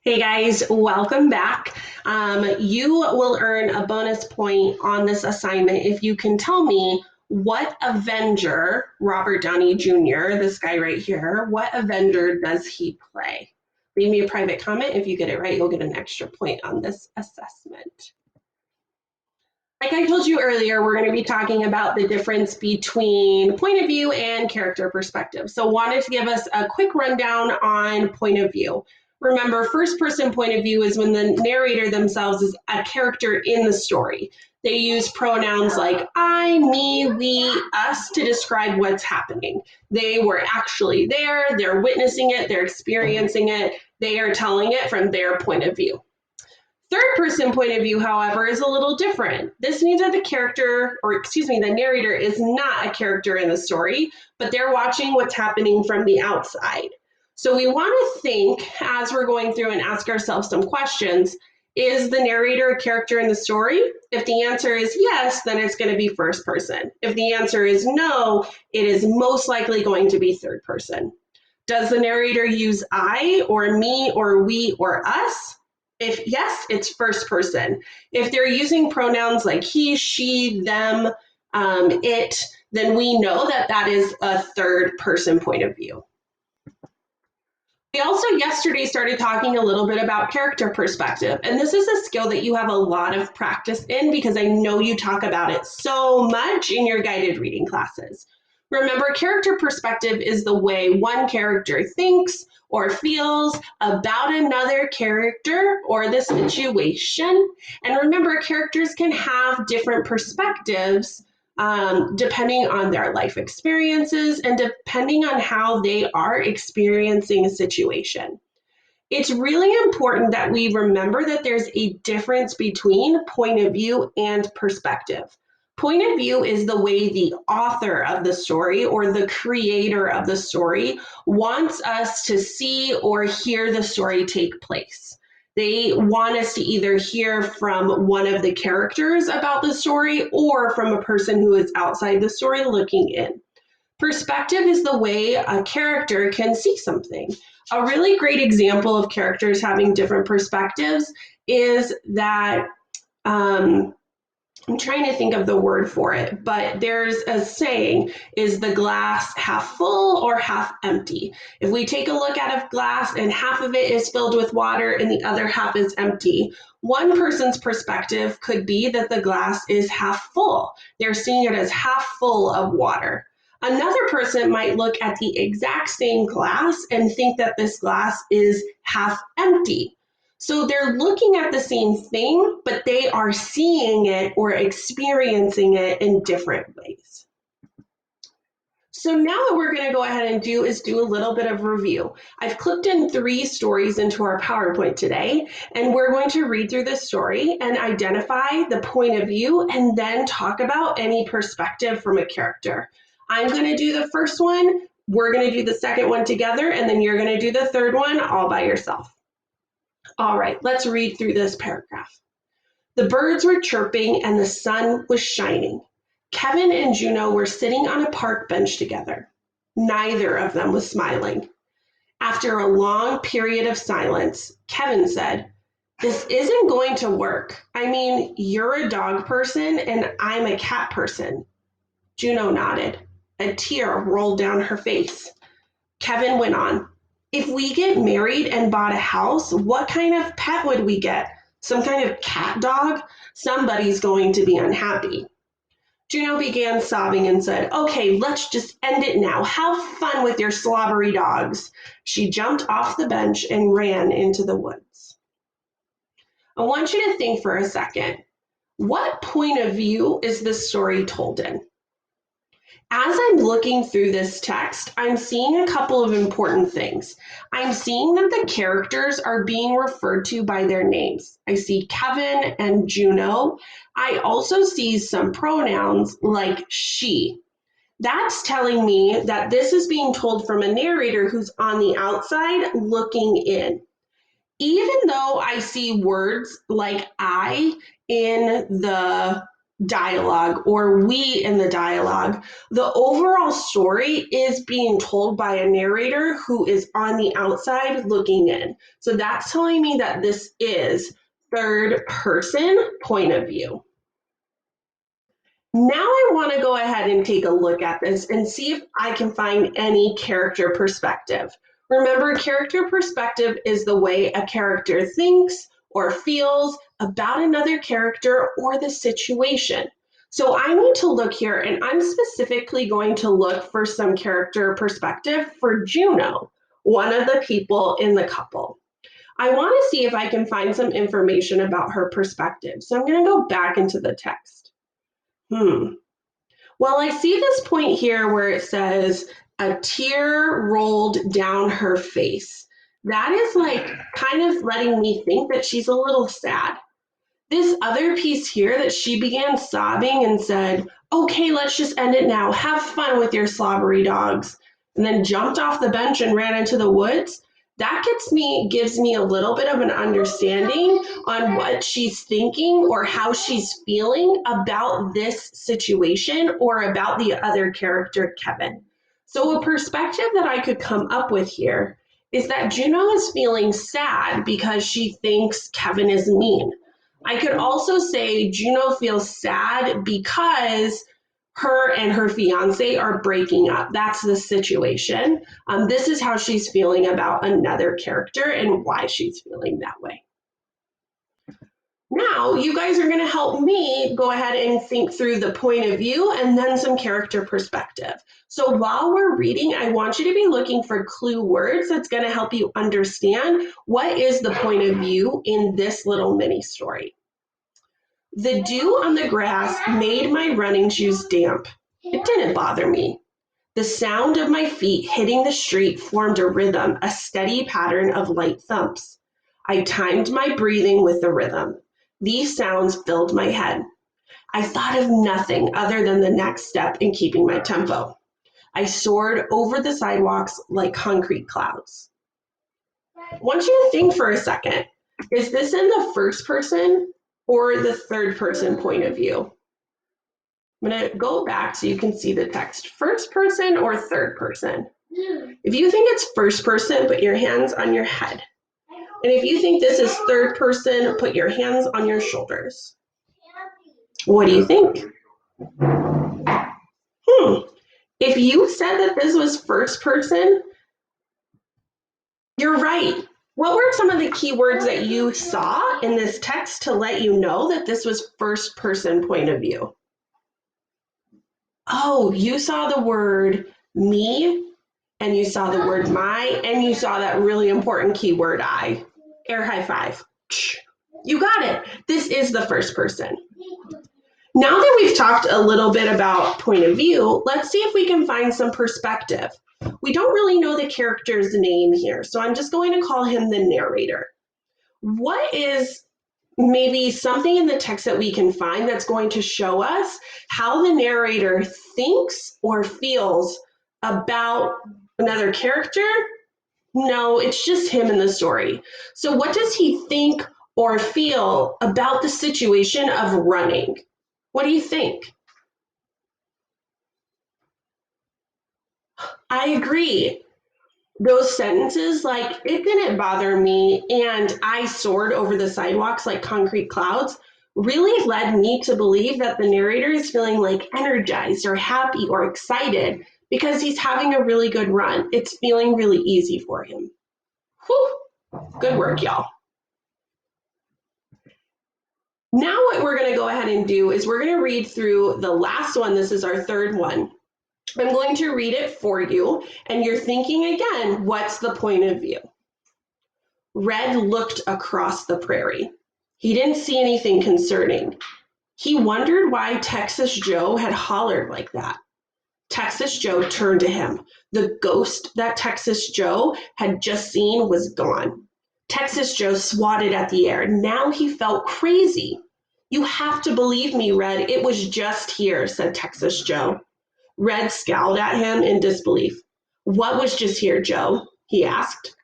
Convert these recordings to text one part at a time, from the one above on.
Hey guys, welcome back. You will earn a bonus point on this assignment if you can tell me what Avenger, Robert Downey Jr., this guy right here, what Avenger does he play? Leave me a private comment. If you get it right, you'll get an extra point on this assessment. Like I told you earlier, we're going to be talking about the difference between point of view and character perspective. So wanted to give us a quick rundown on point of view. Remember, first person point of view is when the narrator themselves is a character in the story. They use pronouns like I, me, we, us to describe what's happening. They were actually there, they're witnessing it, they're experiencing it, they are telling it from their point of view. Third person point of view, however, is a little different. This means that the narrator is not a character in the story, but they're watching what's happening from the outside. So we want to think as we're going through and ask ourselves some questions. Is the narrator a character in the story? If the answer is yes, then it's going to be first person. If the answer is no, it is most likely going to be third person. Does the narrator use I or me or we or us? If yes, it's first person. If they're using pronouns like he, she, them, it, then we know that that is a third person point of view. We also yesterday started talking a little bit about character perspective, and this is a skill that you have a lot of practice in because I know you talk about it so much in your guided reading classes. Remember, character perspective is the way one character thinks or feels about another character or the situation. And remember, characters can have different perspectives depending on their life experiences and depending on how they are experiencing a situation. It's really important that we remember that there's a difference between point of view and perspective. Point of view is the way the author of the story or the creator of the story wants us to see or hear the story take place. They want us to either hear from one of the characters about the story or from a person who is outside the story looking in. Perspective is the way a character can see something. A really great example of characters having different perspectives is that I'm trying to think of the word for it, but there's a saying, is the glass half full or half empty? If we take a look at a glass and half of it is filled with water and the other half is empty, one person's perspective could be that the glass is half full. They're seeing it as half full of water. Another person might look at the exact same glass and think that this glass is half empty. So they're looking at the same thing, but they are seeing it or experiencing it in different ways. So now what we're going to go ahead and do is do a little bit of review. I've clipped in 3 stories into our PowerPoint today, and we're going to read through the story and identify the point of view and then talk about any perspective from a character. I'm going to do the first one, we're going to do the second one together, and then you're going to do the third one all by yourself. All right, let's read through this paragraph. The birds were chirping and the sun was shining. Kevin and Juno were sitting on a park bench together. Neither of them was smiling. After a long period of silence, Kevin said, "This isn't going to work. I mean, you're a dog person and I'm a cat person." Juno nodded. A tear rolled down her face. Kevin went on, "If we get married and bought a house, what kind of pet would we get? Some kind of cat dog? Somebody's going to be unhappy." Juno began sobbing and said, "Okay, let's just end it now. Have fun with your slobbery dogs." She jumped off the bench and ran into the woods. I want you to think for a second. What point of view is this story told in? As I'm looking through this text, I'm seeing a couple of important things. I'm seeing that the characters are being referred to by their names. I see Kevin and Juno. I also see some pronouns like she. That's telling me that this is being told from a narrator who's on the outside looking in. Even though I see words like I in the dialogue or we in the dialogue. The overall story is being told by a narrator who is on the outside looking in. So that's telling me that this is third person point of view. Now I want to go ahead and take a look at this and see if I can find any character perspective. Remember, character perspective is the way a character thinks or feels about another character or the situation. So I need to look here, and I'm specifically going to look for some character perspective for Juno, one of the people in the couple. I want to see if I can find some information about her perspective. So I'm going to go back into the text. Well, I see this point here where it says a tear rolled down her face. That is like kind of letting me think that she's a little sad. This other piece here that she began sobbing and said, "Okay, let's just end it now. Have fun with your slobbery dogs." And then jumped off the bench and ran into the woods. That gives me a little bit of an understanding on what she's thinking or how she's feeling about this situation or about the other character, Kevin. So a perspective that I could come up with here is that Juno is feeling sad because she thinks Kevin is mean. I could also say Juno feels sad because her and her fiance are breaking up. That's the situation. This is how she's feeling about another character and why she's feeling that way. Now, you guys are going to help me go ahead and think through the point of view and then some character perspective. So while we're reading, I want you to be looking for clue words that's going to help you understand what is the point of view in this little mini story. The dew on the grass made my running shoes damp. It didn't bother me. The sound of my feet hitting the street formed a rhythm, a steady pattern of light thumps. I timed my breathing with the rhythm. These sounds filled my head. I thought of nothing other than the next step in keeping my tempo. I soared over the sidewalks like concrete clouds. I want you to think for a second. Is this in the first person or the third person point of view? I'm going to go back so you can see the text. First person or third person? If you think it's first person, put your hands on your head. And if you think this is third person, put your hands on your shoulders. What do you think? If you said that this was first person, you're right. What were some of the key words that you saw in this text to let you know that this was first person point of view? Oh, you saw the word me, and you saw the word my, and you saw that really important keyword I. Air high five. You got it. This is the first person. Now that we've talked a little bit about point of view, let's see if we can find some perspective. We don't really know the character's name here, so I'm just going to call him the narrator. What is maybe something in the text that we can find that's going to show us how the narrator thinks or feels about another character? No, it's just him in the story. So what does he think or feel about the situation of running? What do you think? I agree. Those sentences like, "it didn't bother me," and "I soared over the sidewalks like concrete clouds," really led me to believe that the narrator is feeling like energized or happy or excited because he's having a really good run. It's feeling really easy for him. Whew. Good work, y'all. Now what we're going to go ahead and do is we're going to read through the last one. This is our third one. I'm going to read it for you, and you're thinking again, what's the point of view? Red looked across the prairie. He didn't see anything concerning. He wondered why Texas Joe had hollered like that. Texas Joe turned to him. The ghost that Texas Joe had just seen was gone. Texas Joe swatted at the air. Now he felt crazy. "You have to believe me, Red. It was just here," said Texas Joe. Red scowled at him in disbelief. "What was just here, Joe?" he asked.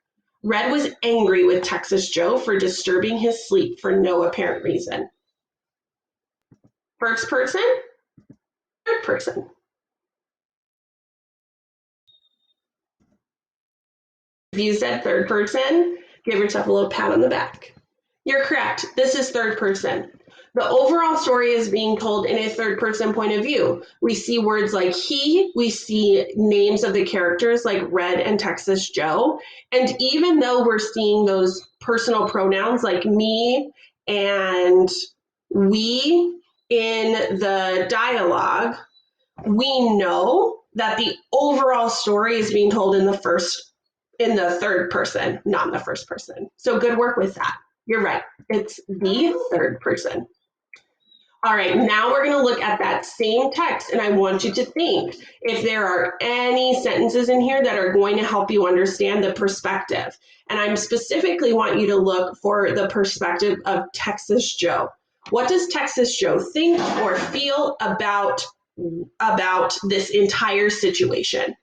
Red was angry with Texas Joe for disturbing his sleep for no apparent reason. First person, third person. If you said third person, give yourself a little pat on the back. You're correct. This is third person. The overall story is being told in a third person point of view. We see words like he, we see names of the characters like Red and Texas Joe. And even though we're seeing those personal pronouns like me and we in the dialogue, we know that the overall story is being told in the third person, not in the first person. So good work with that. You're right. It's the third person. All right, now we're going to look at that same text, and I want you to think if there are any sentences in here that are going to help you understand the perspective. And I specifically want you to look for the perspective of Texas Joe. What does Texas Joe think or feel about this entire situation?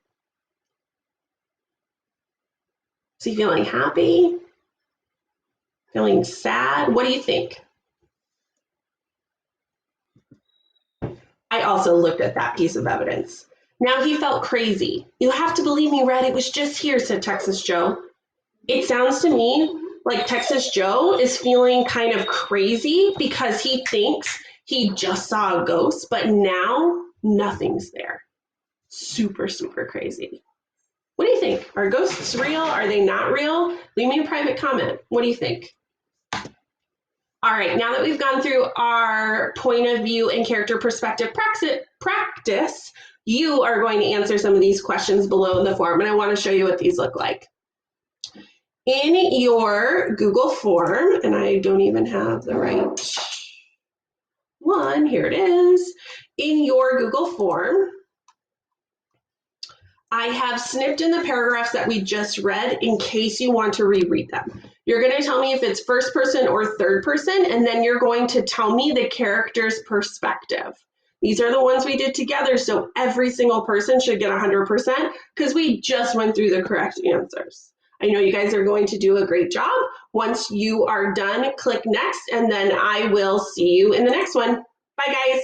Is he feeling happy? Feeling sad? What do you think? I also looked at that piece of evidence. Now he felt crazy. You have to believe me, Red. It was just here, said Texas Joe. It sounds to me like Texas Joe is feeling kind of crazy because he thinks he just saw a ghost, but now nothing's there. Super, super crazy. What do you think? Are ghosts real? Are they not real? Leave me a private comment. What do you think? All right, now that we've gone through our point of view and character perspective practice, you are going to answer some of these questions below in the form, and I want to show you what these look like. In your Google form, and I don't even have the right one, here it is. In your Google form, I have snipped in the paragraphs that we just read in case you want to reread them. You're going to tell me if it's first person or third person, and then you're going to tell me the character's perspective. These are the ones we did together, so every single person should get 100% because we just went through the correct answers. I know you guys are going to do a great job. Once you are done, click next, and then I will see you in the next one. Bye, guys.